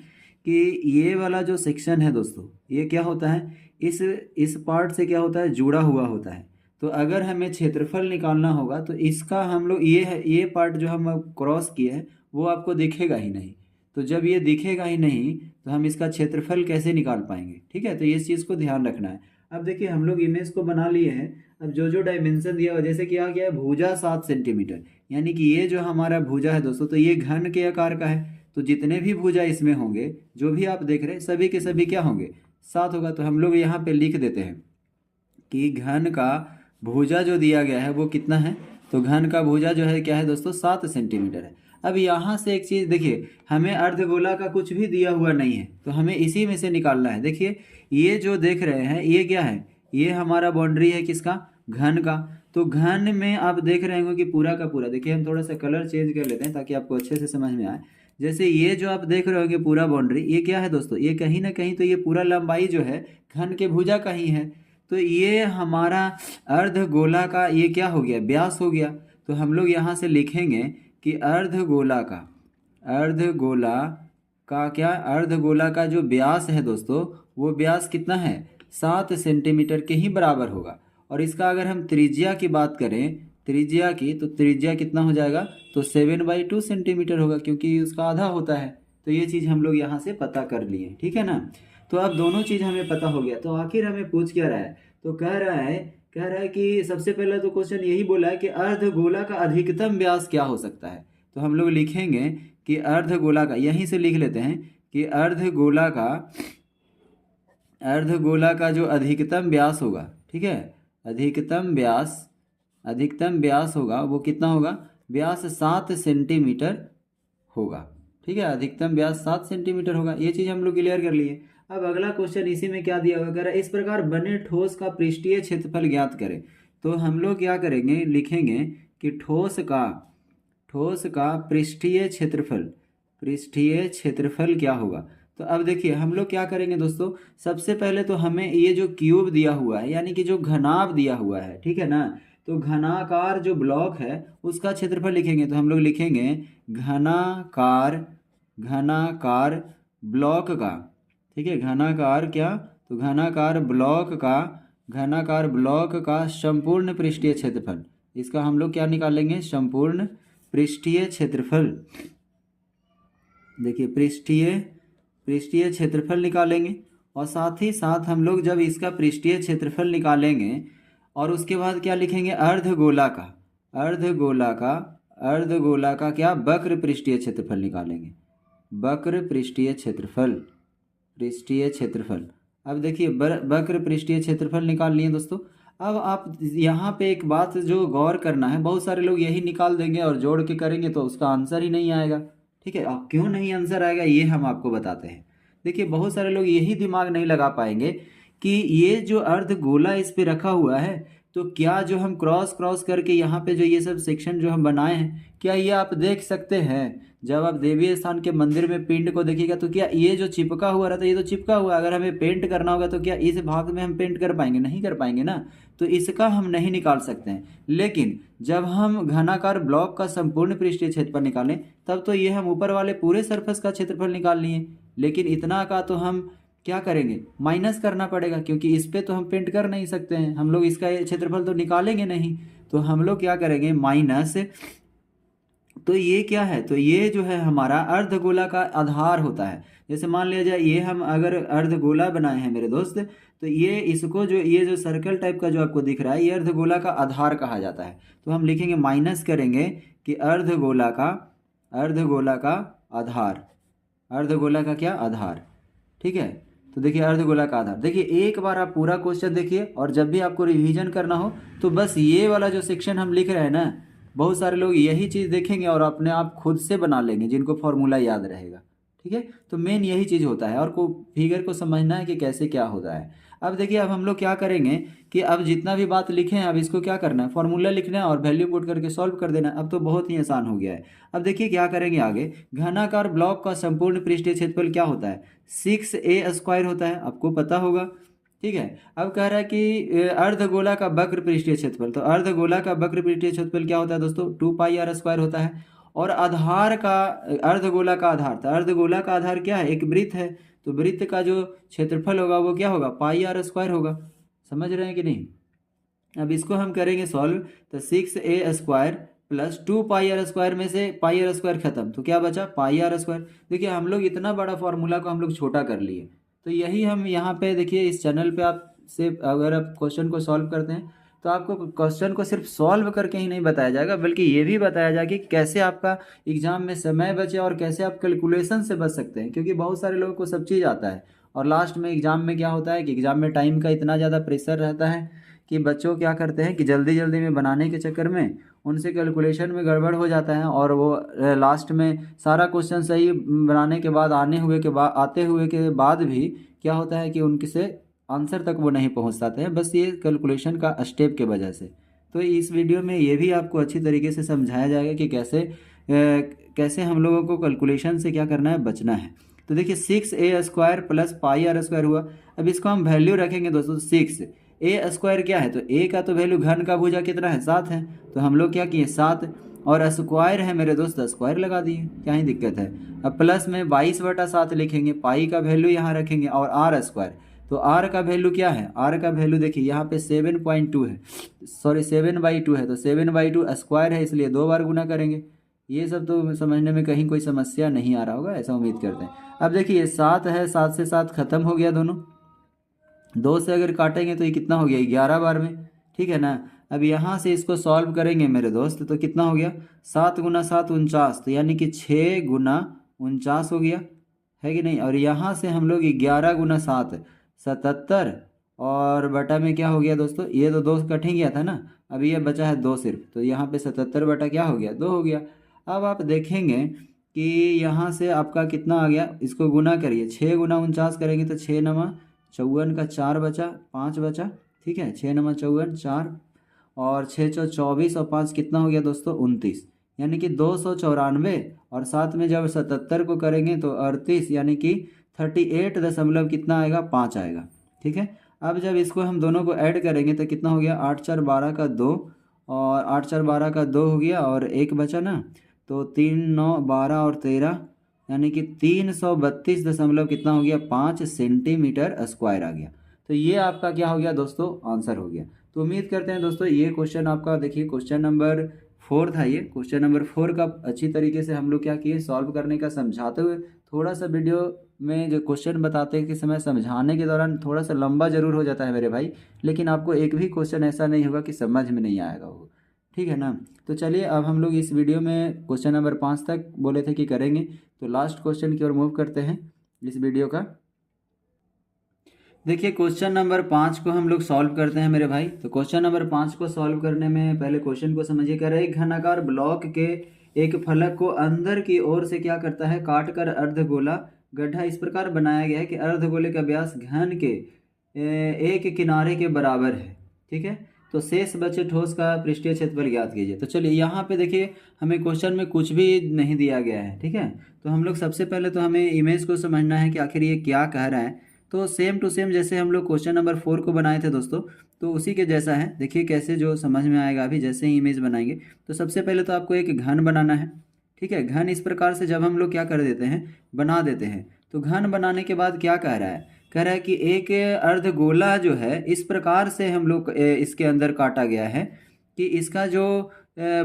कि ये वाला जो सेक्शन है दोस्तों ये क्या होता है, इस पार्ट से क्या होता है जुड़ा हुआ होता है। तो अगर हमें क्षेत्रफल निकालना होगा तो इसका हम लोग ये पार्ट जो हम क्रॉस किए हैं वो आपको दिखेगा ही नहीं। तो जब ये दिखेगा ही नहीं तो हम इसका क्षेत्रफल कैसे निकाल पाएंगे। ठीक है, तो ये चीज़ को ध्यान रखना है। अब देखिए हम लोग इमेज को बना लिए हैं। अब जो जो डायमेंशन दिया हुआ जैसे क्या गया है भुजा 7 सेंटीमीटर, यानी कि ये जो हमारा भुजा है दोस्तों तो ये घन के आकार का है। तो जितने भी भुजा इसमें होंगे जो भी आप देख रहे हैं सभी के सभी क्या होंगे 7 होगा। तो हम लोग यहाँ पे लिख देते हैं कि घन का भुजा जो दिया गया है वो कितना है, तो घन का भुजा जो है क्या है दोस्तों 7 सेंटीमीटर है। अब यहाँ से एक चीज़ देखिए, हमें अर्धगोला का कुछ भी दिया हुआ नहीं है तो हमें इसी में से निकालना है। देखिए ये जो देख रहे हैं ये क्या है, ये हमारा बाउंड्री है किसका, घन का। तो घन में आप देख रहे होंगे कि पूरा का पूरा, देखिए हम थोड़ा सा कलर चेंज कर लेते हैं ताकि आपको अच्छे से समझ में आए। जैसे ये जो आप देख रहे होंगे पूरा बाउंड्री ये क्या है दोस्तों, ये कहीं ना कहीं तो ये पूरा लंबाई जो है घन के भुजा का ही है। तो ये हमारा अर्धगोला का ये क्या हो गया व्यास हो गया। तो हम लोग यहाँ से लिखेंगे कि अर्धगोला का जो व्यास है दोस्तों वो व्यास कितना है 7 सेंटीमीटर के ही बराबर होगा। और इसका अगर हम त्रिज्या की बात करें त्रिज्या की, तो त्रिज्या कितना हो जाएगा, तो 7/2 सेंटीमीटर होगा, क्योंकि उसका आधा होता है। तो ये चीज़ हम लोग यहाँ से पता कर लिए, ठीक है ना। तो अब दोनों चीज़ हमें पता हो गया। तो आखिर हमें पूछ क्या रहा है, तो कह रहा है कि सबसे पहले तो क्वेश्चन यही बोला है कि अर्धगोला का अधिकतम व्यास क्या हो सकता है। तो हम लोग लिखेंगे कि अर्धगोला का, यहीं से लिख लेते हैं कि अर्धगोला का जो अधिकतम व्यास होगा, ठीक है, अधिकतम व्यास होगा वो कितना होगा, व्यास 7 सेंटीमीटर होगा, ठीक है। अधिकतम व्यास 7 सेंटीमीटर होगा। ये चीज़ हम लोग क्लियर कर लिए। अब अगला क्वेश्चन इसी में क्या दिया हुआ, कह रहा है इस प्रकार बने ठोस का पृष्ठीय क्षेत्रफल ज्ञात करें। तो हम लोग क्या करेंगे, लिखेंगे कि ठोस का पृष्ठीय क्षेत्रफल क्या होगा। तो अब देखिए हम लोग क्या करेंगे दोस्तों, सबसे पहले तो हमें ये जो क्यूब दिया हुआ है, यानी कि जो घनाभ दिया हुआ है, ठीक है ना, तो घनाकार जो ब्लॉक है उसका क्षेत्रफल लिखेंगे। तो हम लोग लिखेंगे घनाकार ब्लॉक का, ठीक है, घनाकार क्या, तो घनाकार ब्लॉक का संपूर्ण पृष्ठीय क्षेत्रफल। इसका हम लोग क्या निकालेंगे, संपूर्ण पृष्ठीय क्षेत्रफल। देखिए पृष्ठीय क्षेत्रफल निकालेंगे, और साथ ही साथ हम लोग जब इसका पृष्ठीय क्षेत्रफल निकालेंगे और उसके बाद क्या लिखेंगे, अर्धगोला का क्या, वक्र पृष्ठीय क्षेत्रफल निकालेंगे, वक्र पृष्ठीय क्षेत्रफल। अब देखिए वक्र पृष्ठीय क्षेत्रफल निकाल लिए दोस्तों। अब आप यहाँ पे एक बात जो गौर करना है, बहुत सारे लोग यही निकाल देंगे और जोड़ के करेंगे तो उसका आंसर ही नहीं आएगा, ठीक है। अब क्यों नहीं आंसर आएगा ये हम आपको बताते हैं। देखिए बहुत सारे लोग यही दिमाग नहीं लगा पाएंगे कि ये जो अर्धगोला इस पे रखा हुआ है, तो क्या जो हम क्रॉस करके यहाँ पे जो ये सब सेक्शन जो हम बनाए हैं, क्या ये आप देख सकते हैं। जब आप देवी स्थान के मंदिर में पिंड को देखिएगा तो क्या ये जो चिपका हुआ रहता है, ये तो चिपका हुआ, अगर हमें पेंट करना होगा तो क्या इस भाग में हम पेंट कर पाएंगे, नहीं कर पाएंगे ना। तो इसका हम नहीं निकाल सकते हैं। लेकिन जब हम घनाकार ब्लॉक का संपूर्ण पृष्ठीय क्षेत्रफल निकालें तब तो ये हम ऊपर वाले पूरे सरफेस का क्षेत्रफल निकाल लिए, लेकिन इतना का तो हम क्या करेंगे, माइनस करना पड़ेगा, क्योंकि इस पे तो हम पेंट कर नहीं सकते हैं, हम लोग इसका क्षेत्रफल तो निकालेंगे नहीं। तो हम लोग क्या करेंगे, माइनस, तो ये क्या है, तो ये जो है हमारा अर्धगोला का आधार होता है। जैसे मान लिया जाए ये हम अगर अर्धगोला बनाए हैं मेरे दोस्त, तो ये जो सर्कल टाइप का जो आपको दिख रहा है, ये अर्धगोला का आधार कहा जाता है। तो हम लिखेंगे, माइनस करेंगे कि अर्धगोला का आधार, अर्धगोला का क्या, आधार, ठीक है। तो देखिए अर्धगोला का आधार, देखिए एक बार आप पूरा क्वेश्चन देखिए, और जब भी आपको रिवीजन करना हो तो बस ये वाला जो सेक्शन हम लिख रहे हैं ना, बहुत सारे लोग यही चीज़ देखेंगे और अपने आप खुद से बना लेंगे जिनको फॉर्मूला याद रहेगा, ठीक है। तो मेन यही चीज़ होता है, और फिगर को समझना है कि कैसे क्या होता है। अब देखिए अब हम लोग क्या करेंगे कि अब जितना भी बात लिखे हैं अब इसको क्या करना है, फॉर्मूला लिखना है और वैल्यू पुट करके सॉल्व कर देना है। अब तो बहुत ही आसान हो गया है। अब देखिए क्या करेंगे आगे, घनाकार ब्लॉक का संपूर्ण पृष्ठीय क्षेत्रफल क्या होता है, 6a² होता है, आपको पता होगा, ठीक है। अब कह रहा है कि अर्धगोला का वक्र पृष्ठीय क्षेत्रफल, तो अर्धगोला का वक्र पृष्ठीय क्षेत्रफल क्या होता है दोस्तों, 2πr² होता है। और आधार का, अर्धगोला का आधार था, अर्धगोला का आधार क्या है, एक वृत्त है, तो वृत्त का जो क्षेत्रफल होगा वो क्या होगा, πr² होगा। समझ रहे हैं कि नहीं। अब इसको हम करेंगे सॉल्व, तो 6a² प्लस 2πr² में से πr² खत्म, तो क्या बचा, πr²। देखिए हम लोग इतना बड़ा फॉर्मूला को हम लोग छोटा कर लिए। तो यही हम यहाँ पे देखिए इस चैनल पे आपसे अगर आप क्वेश्चन को सॉल्व करते हैं तो आपको क्वेश्चन को सिर्फ सॉल्व करके ही नहीं बताया जाएगा, बल्कि ये भी बताया जाएगा कि कैसे आपका एग्जाम में समय बचे और कैसे आप कैलकुलेशन से बच सकते हैं। क्योंकि बहुत सारे लोगों को सब चीज़ आता है और लास्ट में एग्ज़ाम में क्या होता है कि एग्ज़ाम में टाइम का इतना ज़्यादा प्रेशर रहता है कि बच्चों क्या करते हैं कि जल्दी जल्दी में बनाने के चक्कर में उनसे कैलकुलेशन में गड़बड़ हो जाता है, और वो लास्ट में सारा क्वेश्चन सही बनाने के बाद आते हुए के बाद भी क्या होता है कि उनसे आंसर तक वो नहीं पहुंच पाते हैं, बस ये कैलकुलेशन का स्टेप के वजह से। तो इस वीडियो में ये भी आपको अच्छी तरीके से समझाया जाएगा कि कैसे हम लोगों को कैलकुलेशन से क्या करना है, बचना है। तो देखिए 6a² प्लस πr² हुआ। अब इसको हम वैल्यू रखेंगे दोस्तों, 6a² क्या है, तो a का तो वैल्यू घन का भुजा कितना है, 7 है, तो हम लोग क्या किए 7, और स्क्वायर है मेरे दोस्त, स्क्वायर लगा दिए, क्या ही दिक्कत है। अब प्लस में 22/7 लिखेंगे, पाई का वैल्यू यहाँ रखेंगे और r², तो आर का वैल्यू क्या है, आर का वैल्यू देखिए यहाँ पे 7.2 है, सॉरी 7/2 है, तो 7/2 स्क्वायर है, इसलिए 2 बार गुना करेंगे। ये सब तो समझने में कहीं कोई समस्या नहीं आ रहा होगा, ऐसा उम्मीद करते हैं। अब देखिए 7 है, 7 से 7 खत्म हो गया दोनों, 2 से अगर काटेंगे तो ये कितना हो गया 11 बार में, ठीक है ना। अब यहाँ से इसको सॉल्व करेंगे मेरे दोस्त, तो कितना हो गया 7 गुना 7 49, तो यानी कि 6 गुना 49 हो गया, है कि नहीं। और यहाँ से हम लोग 11 गुना 7 77, और बटा में क्या हो गया दोस्तों, ये तो 2 कट ही गया था ना, अब ये बचा है 2 सिर्फ, तो यहाँ पे 77 बटा क्या हो गया 2 हो गया। अब आप देखेंगे कि यहाँ से आपका कितना आ गया, इसको गुना करिए, 6 गुना 49 करेंगे तो 6 नमा 54 का 4 बचा, 5 बचा, ठीक है, 6 नमा 54 4, और 6 चौ 24 और 5 कितना हो गया दोस्तों 29, यानी कि 294, और साथ में जब 77 को करेंगे तो 38, यानी कि 38 दशमलव कितना आएगा 5 आएगा, ठीक है। अब जब इसको हम दोनों को ऐड करेंगे तो कितना हो गया 8 4 12 का 2, और 8 4 12 का 2 हो गया, और 1 बचा ना, तो 3 9 12 और 13, यानी कि 332 दशमलव कितना हो गया 5 सेंटीमीटर स्क्वायर आ गया। तो ये आपका क्या हो गया दोस्तों आंसर हो गया। तो उम्मीद करते हैं दोस्तों ये क्वेश्चन आपका, देखिए क्वेश्चन नंबर 4 था, ये क्वेश्चन नंबर 4 का अच्छी तरीके से हम लोग क्या किए सॉल्व करने का समझाते हुए, थोड़ा सा वीडियो में जो क्वेश्चन बताते के समय समझाने के दौरान थोड़ा सा लंबा जरूर हो जाता है मेरे भाई, लेकिन आपको एक भी क्वेश्चन ऐसा नहीं होगा कि समझ में नहीं आएगा वो, ठीक है ना। तो चलिए अब हम लोग इस वीडियो में क्वेश्चन नंबर 5 तक बोले थे कि करेंगे, तो लास्ट क्वेश्चन की ओर मूव करते हैं इस वीडियो का। देखिए क्वेश्चन नंबर 5 को हम लोग सॉल्व करते हैं मेरे भाई। तो क्वेश्चन नंबर 5 को सॉल्व करने में पहले क्वेश्चन को समझिए। कह रहे एक घनाकार ब्लॉक के एक फलक को अंदर की ओर से क्या करता है, काट कर अर्धगोला गड्ढा इस प्रकार बनाया गया है कि अर्धगोले का व्यास घन के एक किनारे के बराबर है, ठीक है। तो शेष बचे ठोस का पृष्ठीय क्षेत्रफल ज्ञात कीजिए। तो चलिए यहाँ पे देखिए हमें क्वेश्चन में कुछ भी नहीं दिया गया है, ठीक है। तो हम लोग सबसे पहले तो हमें इमेज को समझना है कि आखिर ये क्या कह रहा है। तो सेम टू सेम जैसे हम लोग क्वेश्चन नंबर 4 को बनाए थे दोस्तों, तो उसी के जैसा है। देखिए कैसे जो समझ में आएगा अभी जैसे ही इमेज बनाएंगे। तो सबसे पहले तो आपको एक घन बनाना है, ठीक है। घन इस प्रकार से जब हम लोग क्या कर देते हैं बना देते हैं, तो घन बनाने के बाद क्या कह रहा है, कह रहा है कि एक अर्धगोला जो है इस प्रकार से हम लोग इसके अंदर काटा गया है कि इसका जो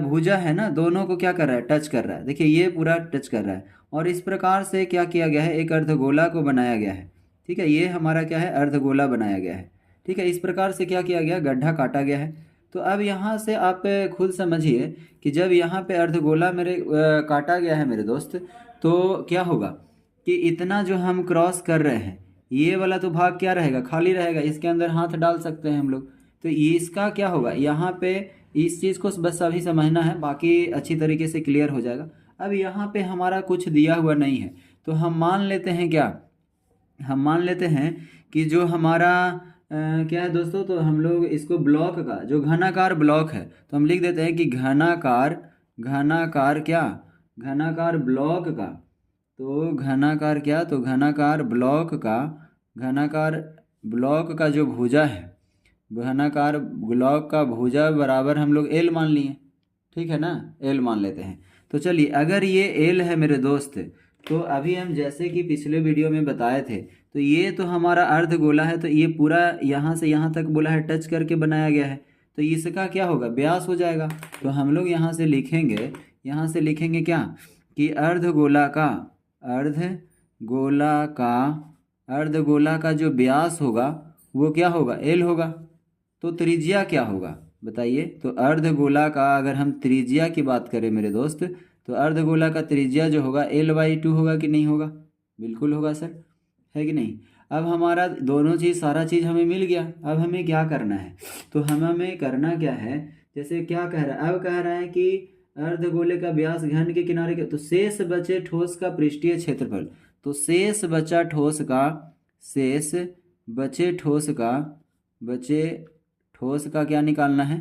भुजा है ना दोनों को क्या कर रहा है टच कर रहा है। देखिए ये पूरा टच कर रहा है, और इस प्रकार से क्या किया गया है एक अर्धगोला को बनाया गया है, ठीक है। ये हमारा क्या है अर्धगोला बनाया गया है, ठीक है। इस प्रकार से क्या किया गया गड्ढा काटा गया है। तो अब यहाँ से आप खुद समझिए कि जब यहाँ पे अर्धगोला मेरे काटा गया है मेरे दोस्त, तो क्या होगा कि इतना जो हम क्रॉस कर रहे हैं ये वाला तो भाग क्या रहेगा खाली रहेगा, इसके अंदर हाथ डाल सकते हैं हम लोग। तो इसका क्या होगा यहाँ पे इस चीज़ को बस अभी समझना है, बाकी अच्छी तरीके से क्लियर हो जाएगा। अब यहाँ पे हमारा कुछ दिया हुआ नहीं है, तो हम मान लेते हैं क्या, हम मान लेते हैं कि जो हमारा क्या है दोस्तों, तो हम लोग इसको ब्लॉक का जो घनाकार ब्लॉक है तो हम लिख देते हैं कि घनाकार घनाकार क्या घनाकार ब्लॉक का, तो घनाकार क्या, तो घनाकार ब्लॉक का जो भुजा है, घनाकार ब्लॉक का भुजा बराबर हम लोग एल मान लिए, ठीक है ना, एल मान लेते हैं। तो चलिए अगर ये एल है मेरे दोस्त, तो अभी हम जैसे कि पिछले वीडियो में बताए थे, तो ये तो हमारा अर्धगोला है, तो ये पूरा यहाँ से यहाँ तक बोला है टच करके बनाया गया है, तो इसका क्या होगा व्यास हो जाएगा। तो हम लोग यहाँ से लिखेंगे क्या कि अर्धगोला का जो व्यास होगा वो क्या होगा एल होगा। तो त्रिज्या क्या होगा बताइए, तो अर्धगोला का अगर हम त्रिज्या की बात करें मेरे दोस्त, तो अर्धगोला का त्रिज्या जो होगा L/2 होगा कि नहीं होगा, बिल्कुल होगा सर, है कि नहीं। अब हमारा दोनों चीज़ सारा चीज़ हमें मिल गया। अब हमें क्या करना है, तो हमें करना क्या है, जैसे क्या कह रहा है, अब कह रहा है कि अर्धगोले का व्यास घन के किनारे के, तो शेष बचे ठोस का पृष्ठीय क्षेत्रफल, तो शेष बचे ठोस का क्या निकालना है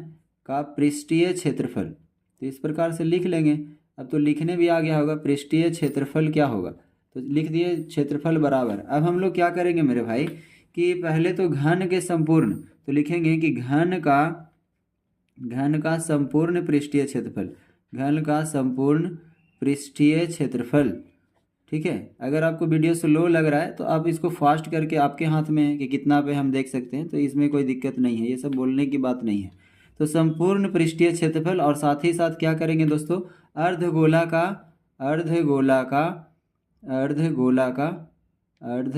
का पृष्ठीय क्षेत्रफल। तो इस प्रकार से लिख लेंगे। अब तो लिखने भी आ गया होगा पृष्ठीय क्षेत्रफल क्या होगा, तो लिख दिए क्षेत्रफल बराबर। अब हम लोग क्या करेंगे मेरे भाई कि पहले तो घन के संपूर्ण, तो लिखेंगे कि घन का संपूर्ण पृष्ठीय क्षेत्रफल, ठीक है। अगर आपको वीडियो स्लो लग रहा है तो आप इसको फास्ट करके, आपके हाथ में है कि कितना पे हम देख सकते हैं, तो इसमें कोई दिक्कत नहीं है, ये सब बोलने की बात नहीं है। तो संपूर्ण पृष्ठीय क्षेत्रफल और साथ ही साथ क्या करेंगे दोस्तों, अर्धगोला का अर्धगोला का अर्धगोला का अर्ध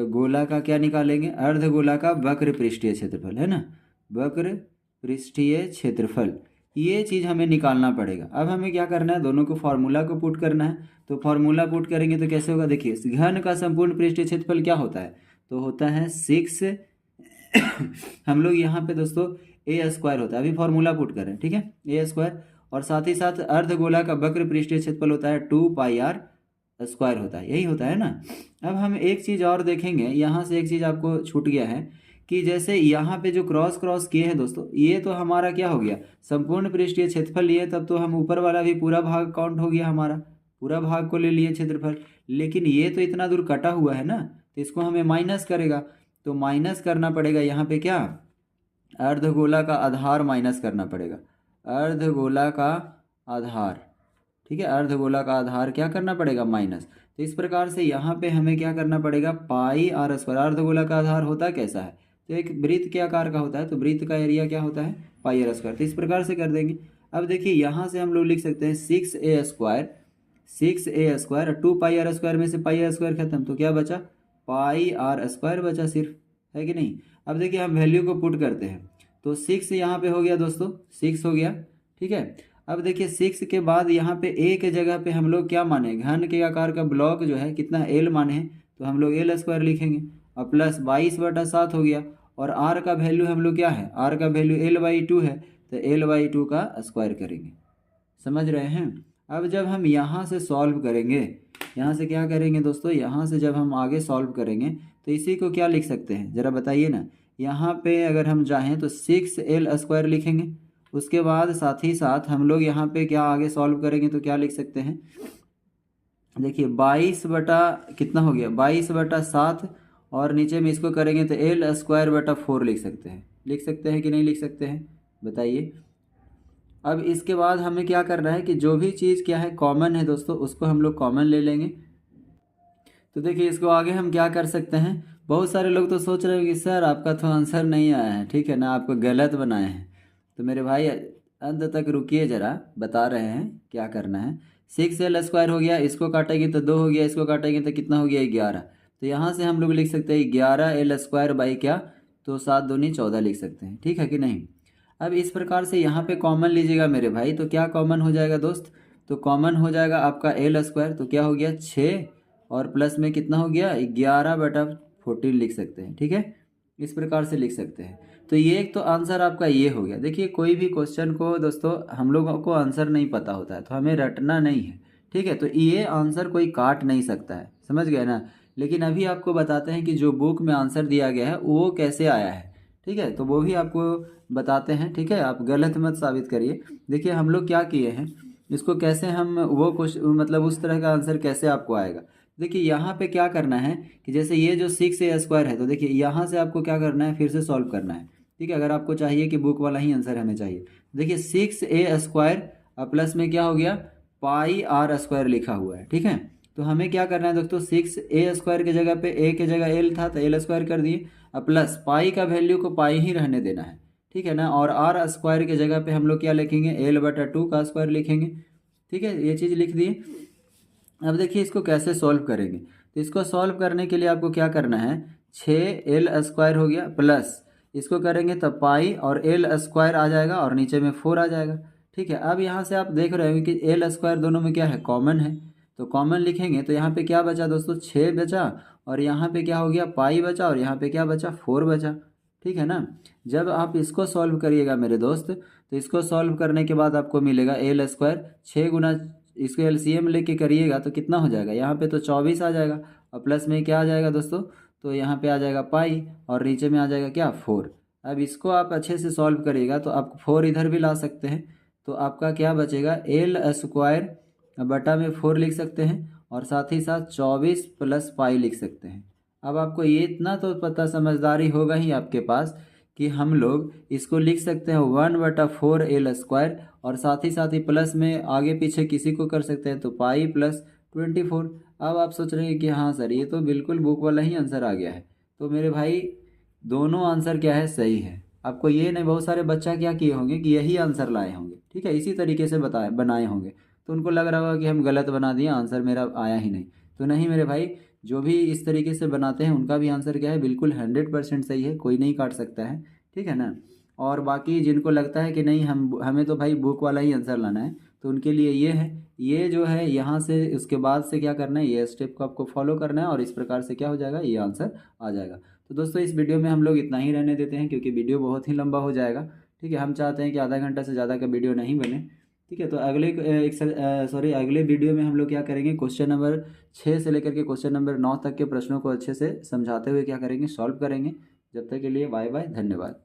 गोला का क्या निकालेंगे, अर्धगोला का वक्र पृष्ठीय क्षेत्रफल, है ना, वक्र पृष्ठीय क्षेत्रफल, ये चीज़ हमें निकालना पड़ेगा। अब हमें क्या करना है, दोनों को फार्मूला को पुट करना है। तो फार्मूला पुट करेंगे तो कैसे होगा, देखिए घन का संपूर्ण पृष्ठीय क्षेत्रफल क्या होता है, तो होता है 6 हम लोग यहाँ पे दोस्तों ए स्क्वायर होता है, अभी फार्मूला पुट करें, ठीक है, ए स्क्वायर, और साथ ही साथ अर्धगोला का वक्र पृष्ठीय क्षेत्रफल होता है 2πr स्क्वायर होता है, यही होता है ना। अब हम एक चीज़ और देखेंगे, यहाँ से एक चीज़ आपको छूट गया है कि जैसे यहाँ पे जो क्रॉस क्रॉस किए हैं दोस्तों, ये तो हमारा क्या हो गया, संपूर्ण पृष्ठीय क्षेत्रफल लिए, तब तो हम ऊपर वाला भी पूरा भाग काउंट हो गया, हमारा पूरा भाग को ले लिए क्षेत्रफल। लेकिन ये तो इतना दूर कटा हुआ है ना, तो इसको हमें माइनस करेगा, तो माइनस करना पड़ेगा यहाँ पे क्या, अर्धगोला का आधार माइनस करना पड़ेगा, अर्धगोला का आधार, ठीक है, अर्धगोला का आधार क्या करना पड़ेगा, माइनस। तो इस प्रकार से यहाँ पे हमें क्या करना पड़ेगा, पाई आर स्क्वायर, अर्धगोला का आधार होता कैसा है, तो एक वृत्त के आकार का होता है, तो वृत्त का एरिया क्या होता है, पाई आर स्क्वायर। तो इस प्रकार से कर देंगे। अब देखिए यहाँ से हम लोग लिख सकते हैं 6a स्क्वायर 2πr स्क्वायर में से पाई आर स्क्वायर खत्म, तो क्या बचा, पाई आर स्क्वायर बचा सिर्फ, है कि नहीं। अब देखिए हम वैल्यू को पुट करते हैं, तो 6 यहाँ पे हो गया दोस्तों, 6 हो गया, ठीक है। अब देखिए 6 के बाद यहाँ पे a के जगह पे हम लोग क्या माने, घन के आकार का ब्लॉक जो है कितना l माने हैं, तो हम लोग l स्क्वायर लिखेंगे, और प्लस 22/7 हो गया, और r का वैल्यू हम लोग क्या है, r का वैल्यू l/2 है, तो l/2 का स्क्वायर करेंगे, समझ रहे हैं। अब जब हम यहाँ से सॉल्व करेंगे, यहाँ से क्या करेंगे दोस्तों, यहाँ से जब हम आगे सॉल्व करेंगे तो इसी को क्या लिख सकते हैं, ज़रा बताइए ना। यहाँ पे अगर हम चाहें तो 6l स्क्वायर लिखेंगे, उसके बाद साथ ही साथ हम लोग यहाँ पे क्या आगे सॉल्व करेंगे तो क्या लिख सकते हैं, देखिए 22 बटा कितना हो गया, 22/7, और नीचे में इसको करेंगे तो l²/4 लिख सकते हैं कि नहीं लिख सकते हैं, बताइए। अब इसके बाद हमें क्या करना है कि जो भी चीज़ क्या है कॉमन है दोस्तों, उसको हम लोग कॉमन ले लेंगे। तो देखिए इसको आगे हम क्या कर सकते हैं, बहुत सारे लोग तो सोच रहे हो कि सर आपका तो आंसर नहीं आया है, ठीक है ना, आपको गलत बनाए हैं। तो मेरे भाई अंत तक रुकिए ज़रा, बता रहे हैं क्या करना है। 6l स्क्वायर हो गया, इसको काटेंगे तो 2 हो गया, इसको काटेंगे तो कितना हो गया, 11। तो यहाँ से हम लोग लिख सकते हैं 11l स्क्वायर बाई क्या, तो 7 दूनी 14 लिख सकते हैं, ठीक है कि नहीं। अब इस प्रकार से यहाँ पे कॉमन लीजिएगा मेरे भाई, तो क्या कॉमन हो जाएगा दोस्त, तो कॉमन हो जाएगा आपका l स्क्वायर, तो क्या हो गया 6, और प्लस में कितना हो गया 11/14 लिख सकते हैं, ठीक है, इस प्रकार से लिख सकते हैं। तो ये एक तो आंसर आपका ये हो गया। देखिए कोई भी क्वेश्चन को दोस्तों हम लोगों को आंसर नहीं पता होता है, तो हमें रटना नहीं है, ठीक है, तो ये आंसर कोई काट नहीं सकता है, समझ गए ना। लेकिन अभी आपको बताते हैं कि जो बुक में आंसर दिया गया है वो कैसे आया है, ठीक है, तो वो भी आपको बताते हैं, ठीक है, आप गलत मत साबित करिए। देखिए हम लोग क्या किए हैं, इसको कैसे हम वो कुछ मतलब उस तरह का आंसर कैसे आपको आएगा। देखिए यहाँ पे क्या करना है कि जैसे ये जो 6a स्क्वायर है, तो देखिए यहाँ से आपको क्या करना है, फिर से सॉल्व करना है, ठीक है, अगर आपको चाहिए कि बुक वाला ही आंसर हमें चाहिए। देखिए 6a स्क्वायर प्लस में क्या हो गया, पाई आर स्क्वायर लिखा हुआ है, ठीक है। तो हमें क्या करना है दोस्तों, 6a स्क्वायर की जगह पे a की जगह l था, तो l स्क्वायर कर दिए, प्लस पाई का वैल्यू को पाई ही रहने देना है, ठीक है ना, और आर स्क्वायर की जगह पे हम लोग क्या लिखेंगे, l/2 का स्क्वायर लिखेंगे, ठीक है, ये चीज़ लिख दिए। अब देखिए इसको कैसे सॉल्व करेंगे, तो इसको सॉल्व करने के लिए आपको क्या करना है, 6l स्क्वायर हो गया, प्लस इसको करेंगे तो पाई और l स्क्वायर आ जाएगा, और नीचे में 4 आ जाएगा, ठीक है। अब यहाँ से आप देख रहे हो कि l स्क्वायर दोनों में क्या है, कॉमन है, तो कॉमन लिखेंगे तो यहाँ पे क्या बचा दोस्तों, 6 बचा, और यहाँ पे क्या हो गया, पाई बचा, और यहाँ पे क्या बचा, 4 बचा, ठीक है ना। जब आप इसको सॉल्व करिएगा मेरे दोस्त, तो इसको सॉल्व करने के बाद आपको मिलेगा l स्क्वायर 6 गुना, इसको एलसीएम लेके करिएगा तो कितना हो जाएगा, यहाँ पे तो 24 आ जाएगा, और प्लस में क्या आ जाएगा दोस्तों, तो यहाँ पे आ जाएगा पाई, और नीचे में आ जाएगा क्या, 4। अब इसको आप अच्छे से सॉल्व करिएगा तो आप 4 इधर भी ला सकते हैं, तो आपका क्या बचेगा, l स्क्वायर बटा में 4 लिख सकते हैं, और साथ ही साथ 24 प्लस पाई लिख सकते हैं। अब आपको ये इतना तो पता समझदारी होगा ही आपके पास कि हम लोग इसको लिख सकते हैं 1/4 l स्क्वायर, और साथ ही प्लस में आगे पीछे किसी को कर सकते हैं, तो पाई प्लस 24। अब आप सोच रहे हैं कि हाँ सर ये तो बिल्कुल बुक वाला ही आंसर आ गया है। तो मेरे भाई दोनों आंसर क्या है, सही है। आपको ये नहीं, बहुत सारे बच्चा क्या किए होंगे कि यही आंसर लाए होंगे, ठीक है, इसी तरीके से बताए बनाए होंगे, तो उनको लग रहा होगा कि हम गलत बना दिए, आंसर मेरा आया ही नहीं। तो नहीं मेरे भाई, जो भी इस तरीके से बनाते हैं उनका भी आंसर क्या है, बिल्कुल 100% सही है, कोई नहीं काट सकता है, ठीक है ना। और बाकी जिनको लगता है कि नहीं हमें तो भाई बुक वाला ही आंसर लाना है, तो उनके लिए ये है, ये जो है यहाँ से उसके बाद से क्या करना है, ये स्टेप को आपको फॉलो करना है और इस प्रकार से क्या हो जाएगा, ये आंसर आ जाएगा। तो दोस्तों इस वीडियो में हम लोग इतना ही रहने देते हैं, क्योंकि वीडियो बहुत ही लंबा हो जाएगा, ठीक है। हम चाहते हैं कि आधा घंटा से ज़्यादा का वीडियो नहीं बने, ठीक है। तो अगले वीडियो में हम लोग क्या करेंगे, क्वेश्चन नंबर 6 से लेकर के क्वेश्चन नंबर 9 तक के प्रश्नों को अच्छे से समझाते हुए क्या करेंगे, सॉल्व करेंगे। जब तक के लिए बाय बाय, धन्यवाद।